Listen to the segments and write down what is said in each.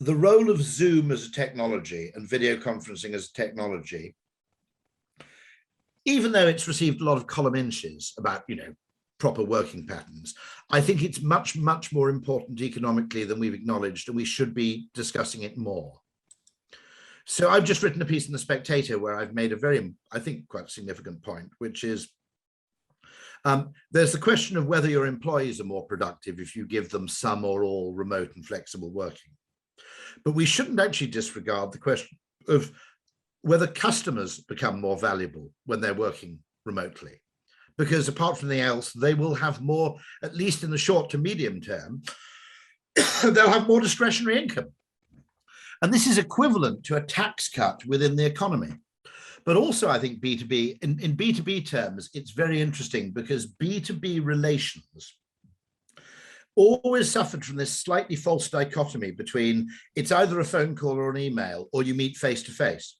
the role of Zoom as a technology and video conferencing as a technology, even though it's received a lot of column inches about, proper working patterns, I think it's much, much more important economically than we've acknowledged, and we should be discussing it more. So I've just written a piece in The Spectator where I've made a very, I think, quite significant point, which is there's the question of whether your employees are more productive if you give them some or all remote and flexible working. But we shouldn't actually disregard the question of whether customers become more valuable when they're working remotely. Because apart from anything else, they will have more, at least in the short to medium term, they'll have more discretionary income. And this is equivalent to a tax cut within the economy. But also, I think B2B, in B2B terms, it's very interesting because B2B relations always suffered from this slightly false dichotomy between it's either a phone call or an email, or you meet face to face.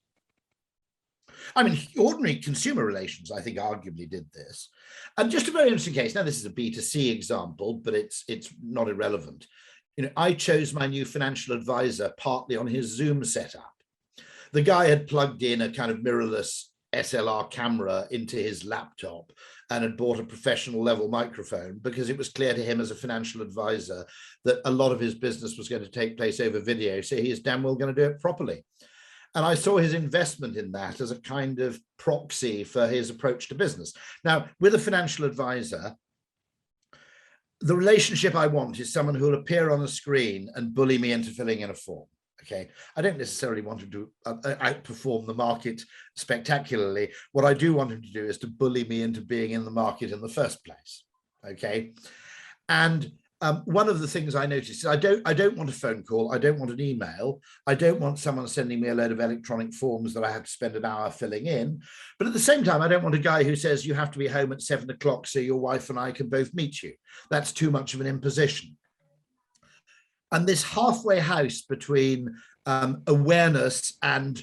I mean, ordinary consumer relations, I think, arguably did this. And just a very interesting case. Now, this is a B2C example, but it's not irrelevant. I chose my new financial advisor partly on his Zoom setup. The guy had plugged in a kind of mirrorless SLR camera into his laptop and had bought a professional level microphone because it was clear to him as a financial advisor that a lot of his business was going to take place over video. So he is damn well going to do it properly. And I saw his investment in that as a kind of proxy for his approach to business. Now, with a financial advisor, the relationship I want is someone who will appear on a screen and bully me into filling in a form. Okay, I don't necessarily want him to outperform the market spectacularly. What I do want him to do is to bully me into being in the market in the first place. Okay, and one of the things I noticed is I don't want a phone call. I don't want an email. I don't want someone sending me a load of electronic forms that I have to spend an hour filling in. But at the same time, I don't want a guy who says you have to be home at 7 o'clock so your wife and I can both meet you. That's too much of an imposition. And this halfway house between awareness and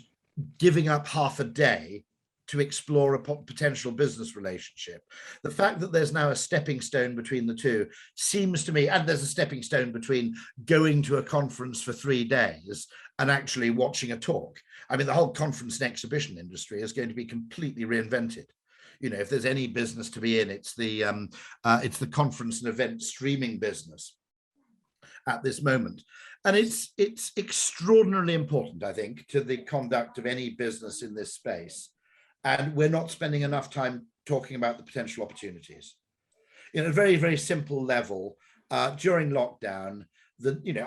giving up half a day to explore a potential business relationship. The fact that there's now a stepping stone between the two seems to me, and there's a stepping stone between going to a conference for 3 days and actually watching a talk. I mean, the whole conference and exhibition industry is going to be completely reinvented. If there's any business to be in, it's the conference and event streaming business at this moment. And it's extraordinarily important, I think, to the conduct of any business in this space. And we're not spending enough time talking about the potential opportunities. In a very, very simple level, during lockdown,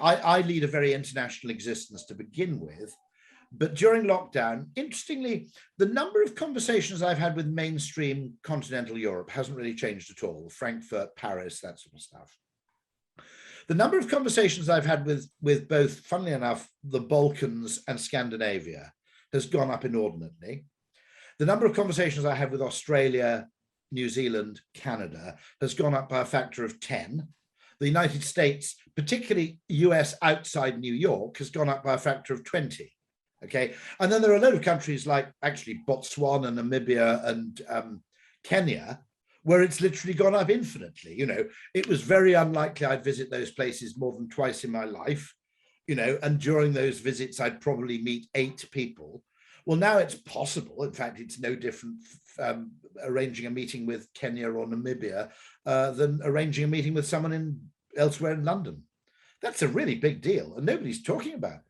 I lead a very international existence to begin with, but during lockdown, interestingly, the number of conversations I've had with mainstream continental Europe hasn't really changed at all. Frankfurt, Paris, that sort of stuff. The number of conversations I've had with both, funnily enough, the Balkans and Scandinavia has gone up inordinately. The number of conversations I have with Australia, New Zealand, Canada has gone up by a factor of 10. The United States, particularly US outside New York, has gone up by a factor of 20. Okay. And then there are a load of countries like actually Botswana, Namibia, and Kenya, where it's literally gone up infinitely. It was very unlikely I'd visit those places more than twice in my life, and during those visits, I'd probably meet 8 people. Well, now it's possible. In fact, it's no different arranging a meeting with Kenya or Namibia than arranging a meeting with someone elsewhere in London. That's a really big deal, and nobody's talking about it.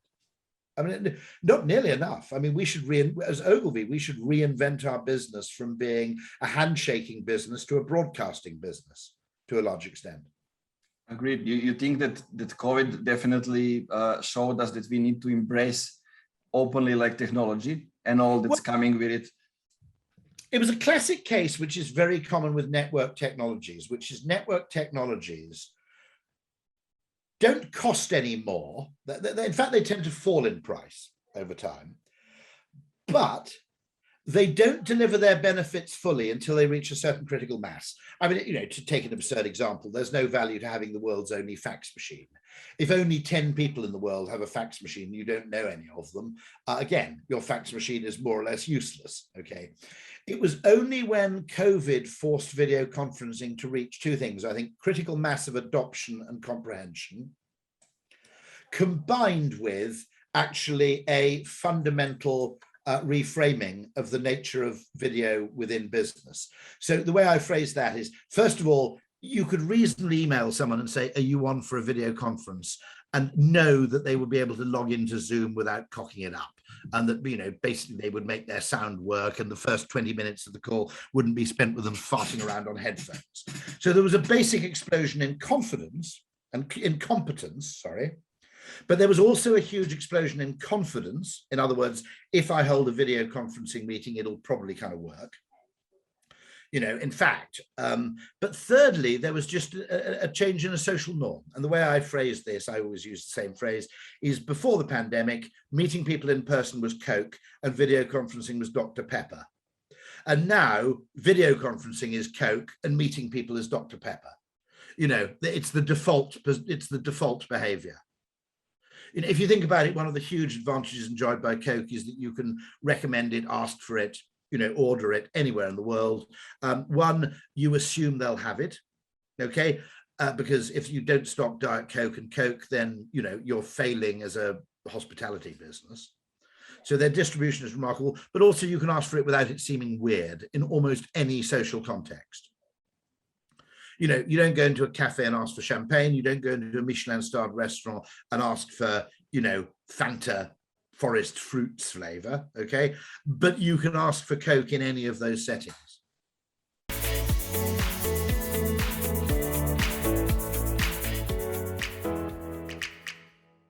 I mean, not nearly enough. I mean, as Ogilvy, we should reinvent our business from being a handshaking business to a broadcasting business to a large extent. Agreed. You think that COVID definitely showed us that we need to embrace openly like technology and all that's coming with it? It was a classic case, which is very common with network technologies, which is network technologies don't cost any more. In fact, they tend to fall in price over time, but they don't deliver their benefits fully until they reach a certain critical mass. I mean, to take an absurd example, there's no value to having the world's only fax machine. If only 10 people in the world have a fax machine, you don't know any of them. Again, your fax machine is more or less useless. Okay. It was only when COVID forced video conferencing to reach 2 things, I think: critical mass of adoption and comprehension. combined with actually a fundamental reframing of the nature of video within business. So the way I phrase that is, first of all, you could reasonably email someone and say, are you on for a video conference? And know that they would be able to log into Zoom without cocking it up. And that, you know, basically they would make their sound work and the first 20 minutes of the call wouldn't be spent with them farting around on headphones. So there was a basic explosion in confidence and in competence, sorry. But there was also a huge explosion in confidence. In other words, if I hold a video conferencing meeting, it'll probably kind of work. You know, in fact, but thirdly, there was just a change in a social norm. And the way I phrase this, I always use the same phrase, is before the pandemic, meeting people in person was Coke and video conferencing was Dr. Pepper. And now video conferencing is Coke and meeting people is Dr. Pepper. You know, it's the default behavior. You know, if you think about it, one of the huge advantages enjoyed by Coke is that you can recommend it, ask for it, you know, order it anywhere in the world. One, you assume they'll have it, okay? Because if you don't stock Diet Coke and Coke, then, you know, you're failing as a hospitality business. So their distribution is remarkable, but also you can ask for it without it seeming weird in almost any social context. You know, you don't go into a cafe and ask for champagne. You don't go into a Michelin-starred restaurant and ask for, you know, Fanta forest fruits flavor, okay? But you can ask for Coke in any of those settings.